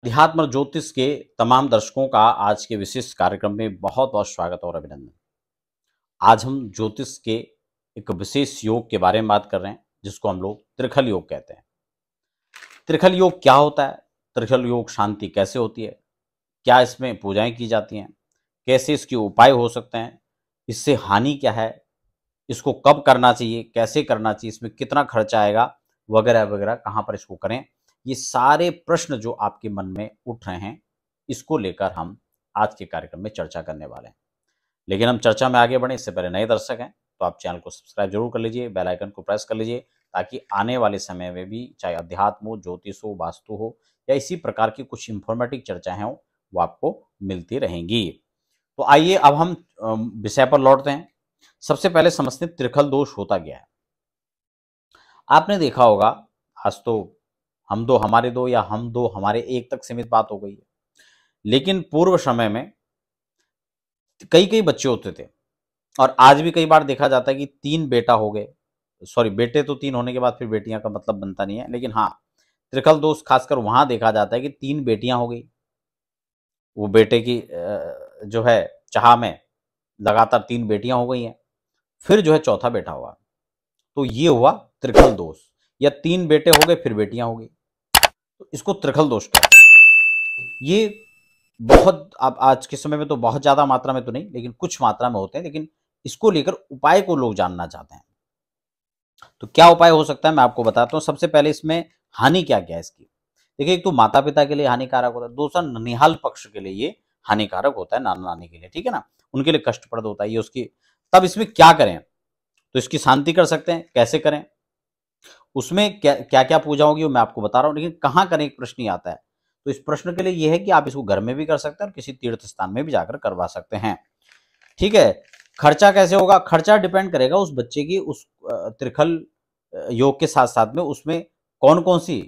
अध्यात्म ज्योतिष के तमाम दर्शकों का आज के विशेष कार्यक्रम में बहुत बहुत स्वागत और अभिनंदन। आज हम ज्योतिष के एक विशेष योग के बारे में बात कर रहे हैं, जिसको हम लोग त्रिखल योग कहते हैं। त्रिखल योग क्या होता है? त्रिखल योग शांति कैसे होती है? क्या इसमें पूजाएं की जाती हैं? कैसे इसके उपाय हो सकते हैं? इससे हानि क्या है? इसको कब करना चाहिए? कैसे करना चाहिए? इसमें कितना खर्चा आएगा? वगैरह वगैरह, कहाँ पर इसको करें? ये सारे प्रश्न जो आपके मन में उठ रहे हैं, इसको लेकर हम आज के कार्यक्रम में चर्चा करने वाले हैं। लेकिन हम चर्चा में आगे बढ़े इससे पहले नए दर्शक हैं तो आप चैनल को सब्सक्राइब जरूर कर लीजिए, बेल आइकन को प्रेस कर लीजिए, ताकि आने वाले समय में भी चाहे अध्यात्म हो, ज्योतिष हो, वास्तु हो या इसी प्रकार की कुछ इंफॉर्मेटिव चर्चाएं हो, वो आपको मिलती रहेंगी। तो आइए अब हम विषय पर लौटते हैं। सबसे पहले समझते हैं त्रिखल दोष होता क्या है। आपने देखा होगा, आज तो हम दो हमारे दो या हम दो हमारे एक तक सीमित बात हो गई है, लेकिन पूर्व समय में कई कई बच्चे होते थे और आज भी कई बार देखा जाता है कि तीन बेटा हो गए, सॉरी बेटे तो तीन होने के बाद फिर बेटियां का मतलब बनता नहीं है, लेकिन हाँ, त्रिखल दोष खासकर वहां देखा जाता है कि तीन बेटियां हो गई, वो बेटे की जो है चाह में लगातार तीन बेटियां हो गई हैं, फिर जो है चौथा बेटा हुआ, तो ये हुआ त्रिखल दोष। या तीन बेटे हो गए फिर बेटियां हो गई, तो इसको त्रिखल दोष कहते हैं। ये बहुत अब आज के समय में तो बहुत ज्यादा मात्रा में तो नहीं, लेकिन कुछ मात्रा में होते हैं, लेकिन इसको लेकर उपाय को लोग जानना चाहते हैं। तो क्या उपाय हो सकता है मैं आपको बताता हूँ। सबसे पहले इसमें हानि क्या क्या है इसकी। देखिए, एक तो माता पिता के लिए हानिकारक होता है, दूसरा ननिहाल पक्ष के लिए ये हानिकारक होता है, नाना नानी के लिए, ठीक है ना, उनके लिए कष्टप्रद होता है ये उसकी। तब इसमें क्या करें? तो इसकी शांति कर सकते हैं। कैसे करें? उसमें क्या क्या क्या पूजा होगी वो मैं आपको बता रहा हूँ, लेकिन कहाँ करें एक प्रश्न ही आता है। तो इस प्रश्न के लिए यह है कि आप इसको घर में भी कर सकते हैं और किसी तीर्थ स्थान में भी जाकर करवा सकते हैं, ठीक है। खर्चा कैसे होगा? खर्चा डिपेंड करेगा उस बच्चे की उस त्रिखल योग के साथ साथ में उसमें कौन कौन सी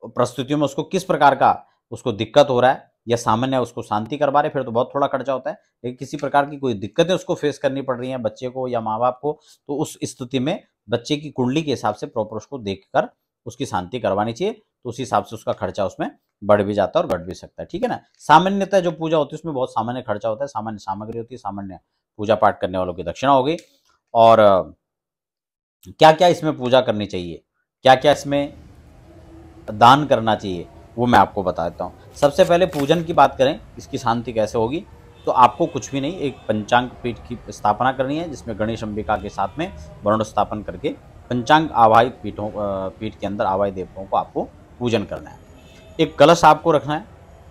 परिस्थितियों में उसको किस प्रकार का उसको दिक्कत हो रहा है, या सामान्य उसको शांति करवा रहे, फिर तो बहुत थोड़ा खर्चा होता है। लेकिन किसी प्रकार की कोई दिक्कतें उसको फेस करनी पड़ रही हैं बच्चे को या माँ बाप को, तो उस स्थिति में बच्चे की कुंडली के हिसाब से प्रॉपर उसको देखकर उसकी शांति करवानी चाहिए। तो उस हिसाब से उसका खर्चा उसमें बढ़ भी जाता है और घट भी सकता है, ठीक है ना। सामान्यतः जो पूजा होती है उसमें बहुत सामान्य खर्चा होता है, सामान्य सामग्री होती है, सामान्य पूजा पाठ करने वालों की दक्षिणा होगी। और क्या क्या इसमें पूजा करनी चाहिए, क्या क्या इसमें दान करना चाहिए, वो मैं आपको बता देता हूँ। सबसे पहले पूजन की बात करें, इसकी शांति कैसे होगी, तो आपको कुछ भी नहीं, एक पंचांग पीठ की स्थापना करनी है, जिसमें गणेश अंबिका के साथ में वरुण स्थापन करके पंचांग आवाहित पीठ के अंदर आवाहित देवताओं को आपको पूजन करना है। एक कलश आपको रखना है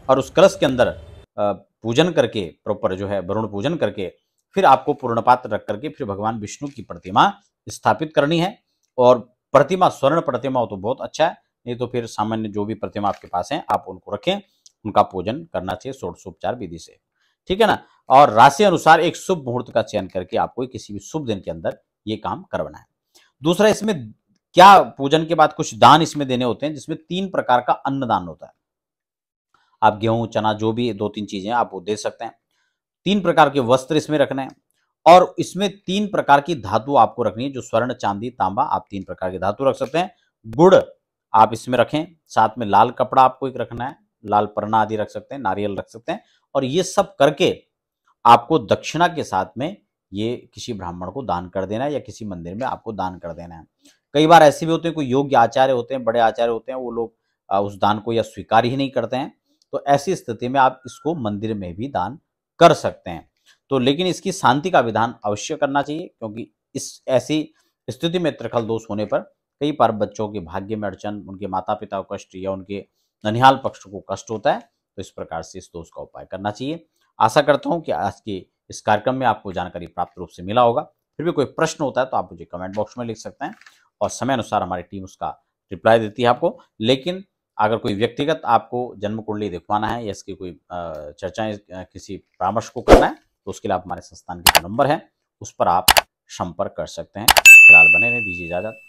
और उस कलश के अंदर पूजन करके प्रॉपर जो है वरुण पूजन करके फिर आपको पूर्ण पात्र रख करके फिर भगवान विष्णु की प्रतिमा स्थापित करनी है। और प्रतिमा स्वर्ण प्रतिमा हो तो बहुत अच्छा है, नहीं तो फिर सामान्य जो भी प्रतिमा आपके पास है आप उनको रखें, उनका पूजन करना चाहिए षोडशोपचार विधि से, ठीक है ना। और राशि अनुसार एक शुभ मुहूर्त का चयन करके आपको किसी भी शुभ दिन के अंदर ये काम करवाना है। दूसरा, इसमें क्या पूजन के बाद कुछ दान इसमें देने होते हैं, जिसमें 3 प्रकार का अन्नदान होता है। आप गेहूं चना जो भी 2-3 चीजें आप वो दे सकते हैं। 3 प्रकार के वस्त्र इसमें रखने हैं और इसमें 3 प्रकार की धातु आपको रखनी है, जो स्वर्ण चांदी तांबा, आप 3 प्रकार की धातु रख सकते हैं। गुड़ आप इसमें रखें, साथ में लाल कपड़ा आपको एक रखना है, लाल परना आदि रख सकते हैं, नारियल रख सकते हैं। और ये सब करके आपको दक्षिणा के साथ में ये किसी ब्राह्मण को दान कर देना है या किसी मंदिर में आपको दान कर देना है। कई बार ऐसे भी होते हैं, कोई योग्य आचार्य होते हैं, बड़े आचार्य होते हैं, वो लोग उस दान को या स्वीकार ही नहीं करते हैं, तो ऐसी स्थिति में आप इसको मंदिर में भी दान कर सकते हैं। तो लेकिन इसकी शांति का विधान अवश्य करना चाहिए, क्योंकि इस ऐसी स्थिति में त्रिखल दोष होने पर कई बार बच्चों के भाग्य में अड़चन, उनके माता पिता को कष्ट या उनके ननिहाल पक्ष को कष्ट होता है, तो इस प्रकार से इस दोष का उपाय करना चाहिए। आशा करता हूं कि आज के इस कार्यक्रम में आपको जानकारी प्राप्त रूप से मिला होगा। फिर भी कोई प्रश्न होता है तो आप मुझे कमेंट बॉक्स में लिख सकते हैं और समय अनुसार हमारी टीम उसका रिप्लाई देती है आपको। लेकिन अगर कोई व्यक्तिगत आपको जन्म कुंडली दिखवाना है या इसकी कोई चर्चाएं किसी परामर्श को करना है, तो उसके लिए आप हमारे संस्थान के जो नंबर है उस पर आप संपर्क कर सकते हैं। फिलहाल बने रहें, दीजिए इजाजत।